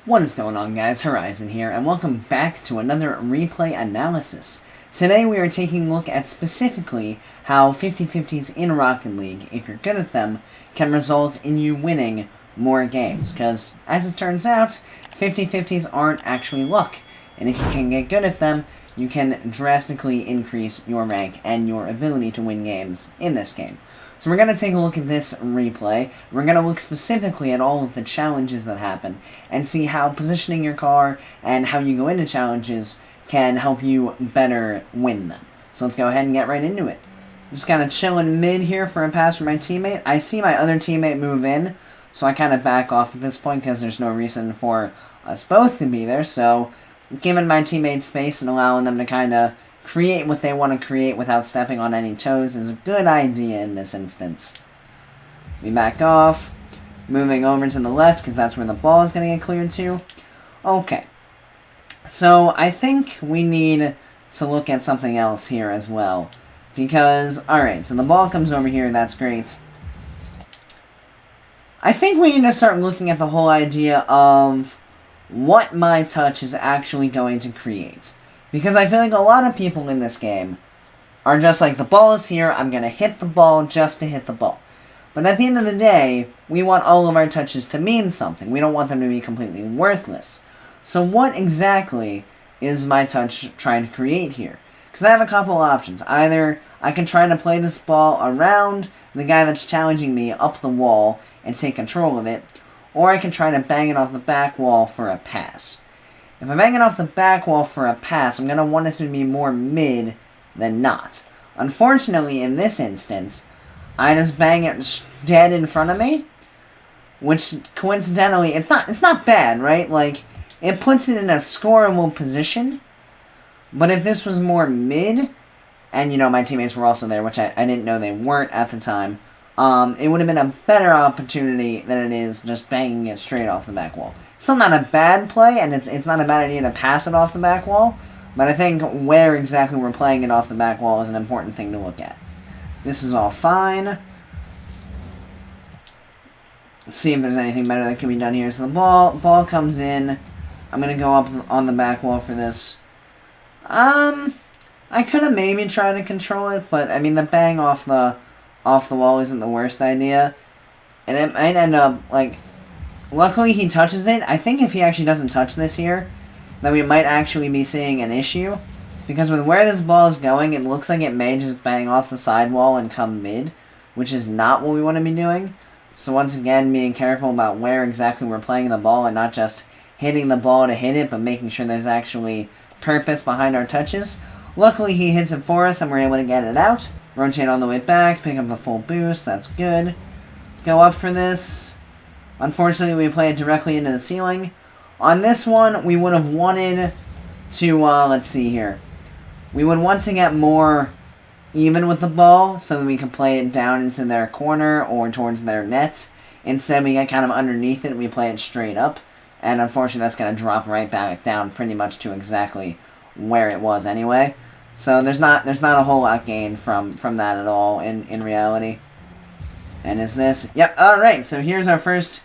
What is going on, guys? Horizon here, and welcome back to another replay analysis. Today we are taking a look at specifically how 50-50s in Rocket League, if you're good at them, can result in you winning more games. Because, as it turns out, 50-50s aren't actually luck, and if you can get good at them, you can drastically increase your rank and your ability to win games in this game. So we're going to take a look at this replay. We're going to look specifically at all of the challenges that happen and see how positioning your car and how you go into challenges can help you better win them. So let's go ahead and get right into it. I'm just kind of chilling mid here for a pass from my teammate. I see my other teammate move in, so I kind of back off at this point because there's no reason for us both to be there. So giving my teammates space and allowing them to kind of create what they want to create without stepping on any toes is a good idea in this instance. We back off, moving over to the left because that's where the ball is going to get cleared to. Okay, so I think we need to look at something else here as well. Because, alright, so the ball comes over here, that's great. I think we need to start looking at the whole idea of what my touch is actually going to create. Because I feel like a lot of people in this game are just like, the ball is here, I'm going to hit the ball just to hit the ball. But at the end of the day, we want all of our touches to mean something. We don't want them to be completely worthless. So what exactly is my touch trying to create here? Because I have a couple options. Either I can try to play this ball around the guy that's challenging me up the wall and take control of it, or I can try to bang it off the back wall for a pass. If I bang it off the back wall for a pass, I'm going to want it to be more mid than not. Unfortunately, in this instance, I just bang it dead in front of me, which coincidentally, it's not bad, right? Like, it puts it in a scoreable position, but if this was more mid, and, you know, my teammates were also there, which I didn't know they weren't at the time, it would have been a better opportunity than it is just banging it straight off the back wall. Still not a bad play, and it's not a bad idea to pass it off the back wall, but I think where exactly we're playing it off the back wall is an important thing to look at. This is all fine. Let's see if there's anything better that can be done here. So the ball comes in. I'm going to go up on the back wall for this. I could have maybe tried to control it, but I mean the bang off the wall isn't the worst idea. And it might end up, like, luckily he touches it. I think if he actually doesn't touch this here, then we might actually be seeing an issue. Because with where this ball is going, it looks like it may just bang off the sidewall and come mid, which is not what we want to be doing. So once again, being careful about where exactly we're playing the ball and not just hitting the ball to hit it, but making sure there's actually purpose behind our touches. Luckily he hits it for us and we're able to get it out. Rotate on the way back, pick up the full boost, that's good. Go up for this. Unfortunately, we play it directly into the ceiling. On this one, we would have wanted to, let's see here. We would want to get more even with the ball so that we can play it down into their corner or towards their net. Instead, we get kind of underneath it and we play it straight up. And unfortunately, that's going to drop right back down pretty much to exactly where it was anyway. So there's not a whole lot gained from that at all in reality. And is this? Yep, alright, so here's our first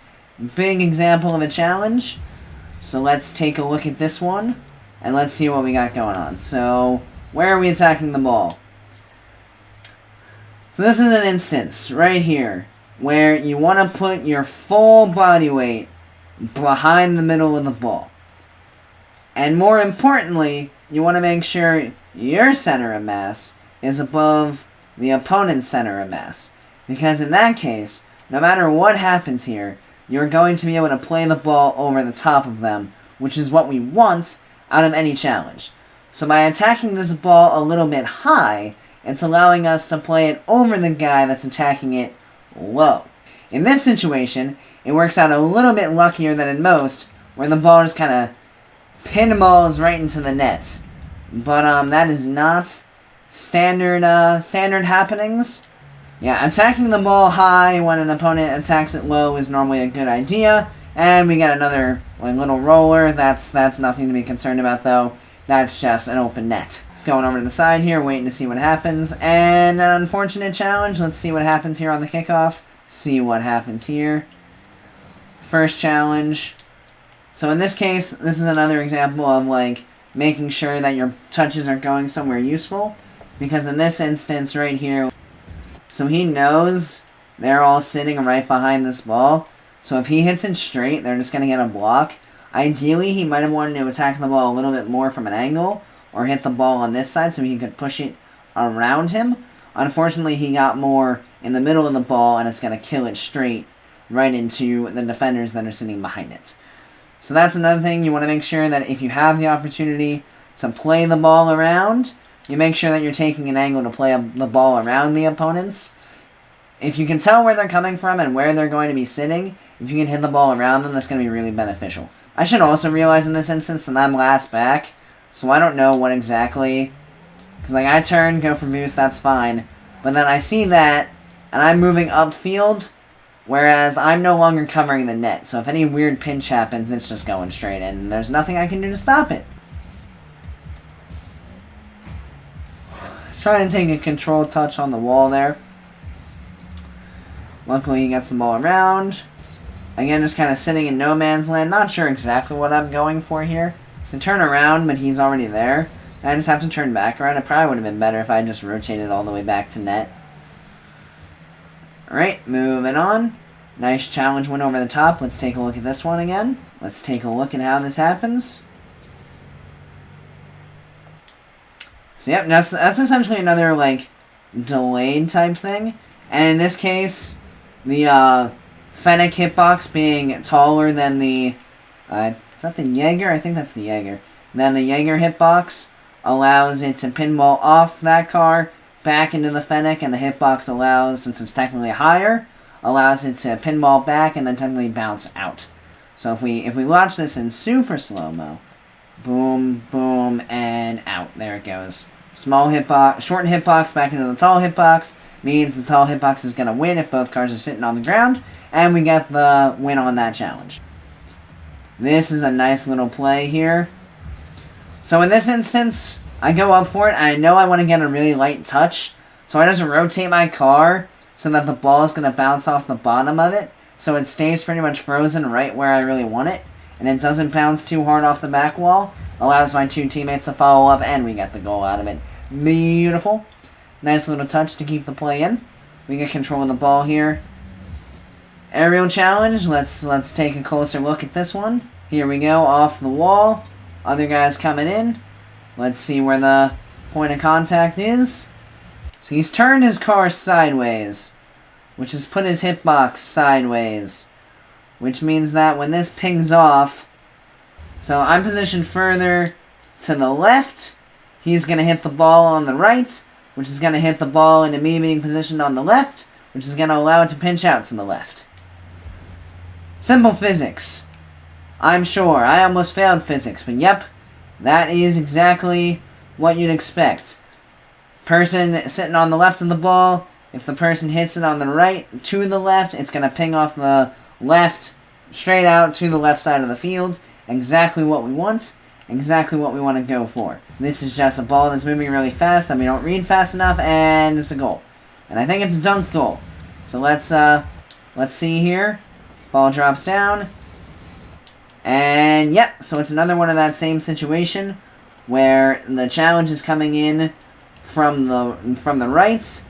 big example of a challenge. So let's take a look at this one, and let's see what we got going on. So, where are we attacking the ball? So this is an instance, right here, where you want to put your full body weight behind the middle of the ball. And more importantly, you want to make sure your center of mass is above the opponent's center of mass. Because in that case, no matter what happens here, you're going to be able to play the ball over the top of them, which is what we want out of any challenge. So by attacking this ball a little bit high, it's allowing us to play it over the guy that's attacking it low. In this situation, it works out a little bit luckier than in most, where the ball just kind of pinballs right into the net. But that is not standard happenings. Yeah, attacking the ball high when an opponent attacks it low is normally a good idea. And we got another Like little roller, that's nothing to be concerned about though. That's just an open net. Going over to the side here, waiting to see what happens. And an unfortunate challenge. Let's see what happens here on the kickoff. See what happens here. First challenge. So in this case, this is another example of like making sure that your touches are going somewhere useful. Because in this instance right here, so he knows they're all sitting right behind this ball. So if he hits it straight, they're just going to get a block. Ideally, he might have wanted to attack the ball a little bit more from an angle, or hit the ball on this side so he could push it around him. Unfortunately, he got more in the middle of the ball, and it's going to kill it straight right into the defenders that are sitting behind it. So that's another thing. You want to make sure that if you have the opportunity to play the ball around, you make sure that you're taking an angle to play the ball around the opponents. If you can tell where they're coming from and where they're going to be sitting, if you can hit the ball around them, that's going to be really beneficial. I should also realize in this instance that I'm last back, so I don't know what exactly, because like I turn, go for boost, that's fine, but then I see that, and I'm moving upfield, whereas I'm no longer covering the net, so if any weird pinch happens, it's just going straight in, and there's nothing I can do to stop it. Trying to take a control touch on the wall there. Luckily he gets the ball around. Again, just kind of sitting in no man's land, not sure exactly what I'm going for here. So turn around, but he's already there. I just have to turn back around. It probably would have been better if I just rotated all the way back to net. Alright, moving on. Nice challenge win over the top. Let's take a look at this one again. Let's take a look at how this happens. So yep, that's essentially another, like, delayed type thing. And in this case, the Fennec hitbox being taller than the... is that the Jaeger? I think that's the Jaeger. Then the Jaeger hitbox allows it to pinball off that car back into the Fennec, and the hitbox allows, since it's technically higher, allows it to pinball back and then technically bounce out. So if we watch this in super slow-mo, boom, boom, and out. There it goes. Small hitbox, shortened hitbox back into the tall hitbox means the tall hitbox is going to win if both cars are sitting on the ground, and we get the win on that challenge. This is a nice little play here. So in this instance, I go up for it, and I know I want to get a really light touch, so I just rotate my car so that the ball is going to bounce off the bottom of it, so it stays pretty much frozen right where I really want it, and it doesn't bounce too hard off the back wall, allows my two teammates to follow up, and we get the goal out of it. Beautiful. Nice little touch to keep the play in. We get control of the ball here. Aerial challenge. Let's take a closer look at this one. Here we go, off the wall. Other guys coming in. Let's see where the point of contact is. So he's turned his car sideways, which has put his hitbox sideways, which means that when this pings off, so I'm positioned further to the left, he's going to hit the ball on the right, which is going to hit the ball into me being positioned on the left, which is going to allow it to pinch out to the left. Simple physics. I'm sure. I almost failed physics, but yep, that is exactly what you'd expect. Person sitting on the left of the ball, if the person hits it on the right to the left, it's going to ping off the left straight out to the left side of the field. Exactly what we want. Exactly what we want to go for. This is just a ball that's moving really fast that we don't read fast enough, and it's a goal. And I think it's a dunk goal. So let's see here. Ball drops down. And yep, so it's another one of that same situation where the challenge is coming in from the right.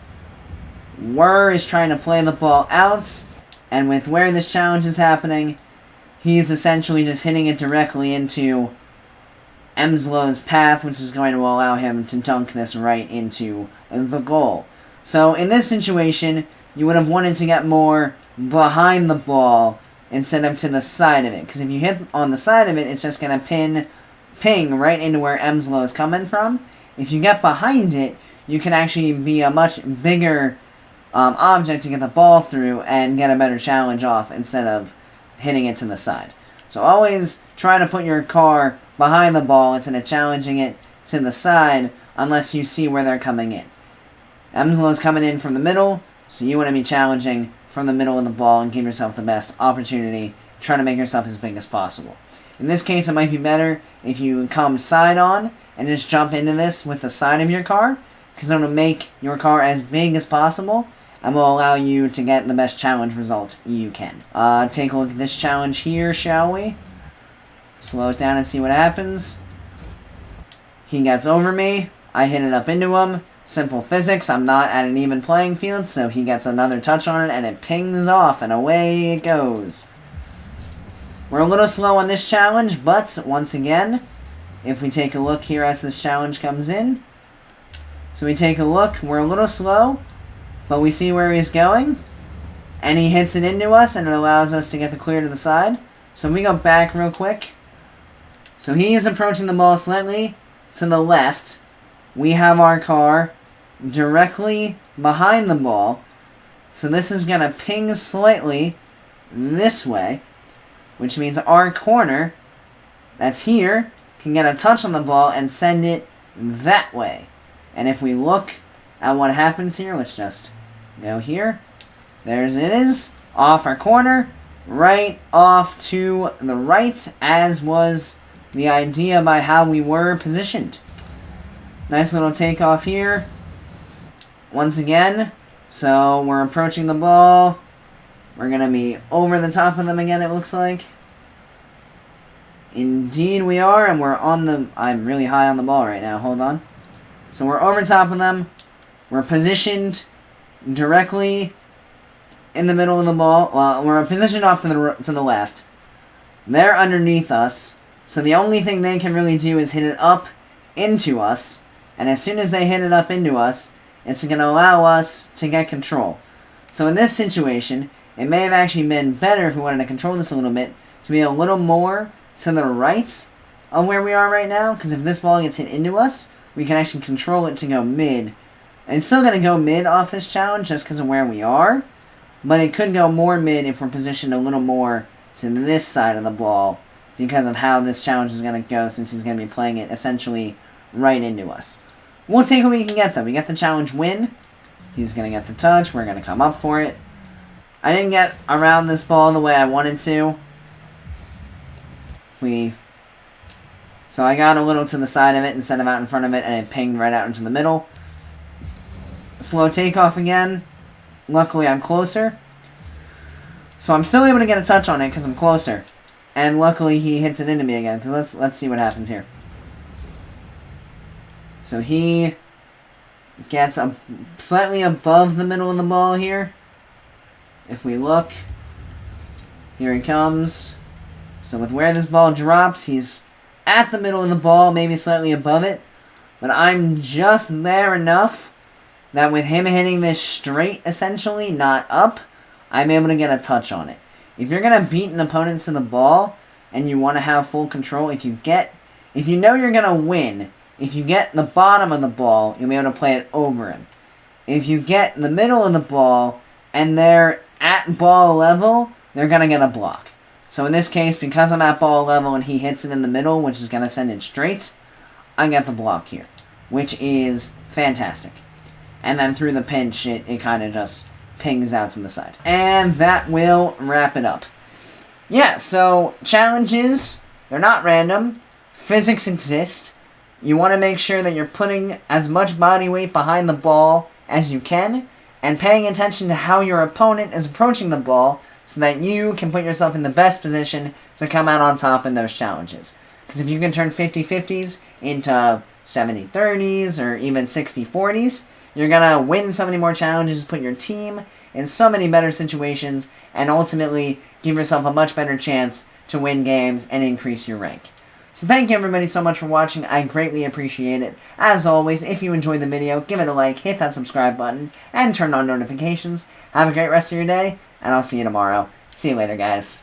Wurr is trying to play the ball out, and with where this challenge is happening, he's essentially just hitting it directly into Emslow's path, which is going to allow him to dunk this right into the goal. So in this situation, you would have wanted to get more behind the ball instead of to the side of it, because if you hit on the side of it, it's just going to ping right into where Emslow is coming from. If you get behind it, you can actually be a much bigger object to get the ball through and get a better challenge off instead of hitting it to the side. So always try to put your car behind the ball instead of challenging it to the side unless you see where they're coming in. Emslow is coming in from the middle, so you want to be challenging from the middle of the ball and give yourself the best opportunity, trying to make yourself as big as possible. In this case, it might be better if you come side on and just jump into this with the side of your car, because it'll make your car as big as possible and will allow you to get the best challenge result you can. Take a look at this challenge here, shall we? Slow it down and see what happens. He gets over me. I hit it up into him. Simple physics. I'm not at an even playing field, so he gets another touch on it, and it pings off, and away it goes. We're a little slow on this challenge, but once again, if we take a look here as this challenge comes in, so we take a look, we're a little slow, but we see where he's going, and he hits it into us, and it allows us to get the clear to the side. So we go back real quick. So he is approaching the ball slightly to the left. We have our car directly behind the ball, so this is going to ping slightly this way, which means our corner that's here can get a touch on the ball and send it that way. And if we look at what happens here, let's just go here. There it is, off our corner, right off to the right, as was the idea by how we were positioned. Nice little takeoff here. Once again, so we're approaching the ball. We're going to be over the top of them again, it looks like. Indeed we are, and we're on the... I'm really high on the ball right now, hold on. So we're over top of them. We're positioned directly in the middle of the ball. Well, we're positioned off to the left. They're underneath us, so the only thing they can really do is hit it up into us, and as soon as they hit it up into us, it's going to allow us to get control. So in this situation, it may have actually been better if we wanted to control this a little bit, to be a little more to the right of where we are right now, because if this ball gets hit into us, we can actually control it to go mid. And it's still going to go mid off this challenge just because of where we are, but it could go more mid if we're positioned a little more to this side of the ball because of how this challenge is going to go, since he's going to be playing it essentially right into us. We'll take what we can get, though. We get the challenge win. He's going to get the touch. We're going to come up for it. I didn't get around this ball the way I wanted to. So I got a little to the side of it instead of out in front of it, and it pinged right out into the middle. Slow takeoff again. Luckily, I'm closer. So I'm still able to get a touch on it because I'm closer. And luckily, he hits it into me again. Let's see what happens here. So he gets slightly above the middle of the ball here. If we look, here he comes. So with where this ball drops, he's at the middle of the ball, maybe slightly above it. But I'm just there enough that with him hitting this straight, essentially, not up, I'm able to get a touch on it. If you're going to beat an opponent to the ball and you want to have full control, if you know you're going to win, if you get the bottom of the ball, you'll be able to play it over him. If you get the middle of the ball and they're at ball level, they're going to get a block. So in this case, because I'm at ball level and he hits it in the middle, which is going to send it straight, I get the block here, which is fantastic. And then through the pinch, it kind of just pings out to the side. And that will wrap it up. Yeah, so challenges, they're not random. Physics exist. You want to make sure that you're putting as much body weight behind the ball as you can, and paying attention to how your opponent is approaching the ball so that you can put yourself in the best position to come out on top in those challenges. Because if you can turn 50-50s into 70-30s or even 60-40s, you're going to win so many more challenges, put your team in so many better situations, and ultimately give yourself a much better chance to win games and increase your rank. So thank you everybody so much for watching. I greatly appreciate it. As always, if you enjoyed the video, give it a like, hit that subscribe button, and turn on notifications. Have a great rest of your day, and I'll see you tomorrow. See you later, guys.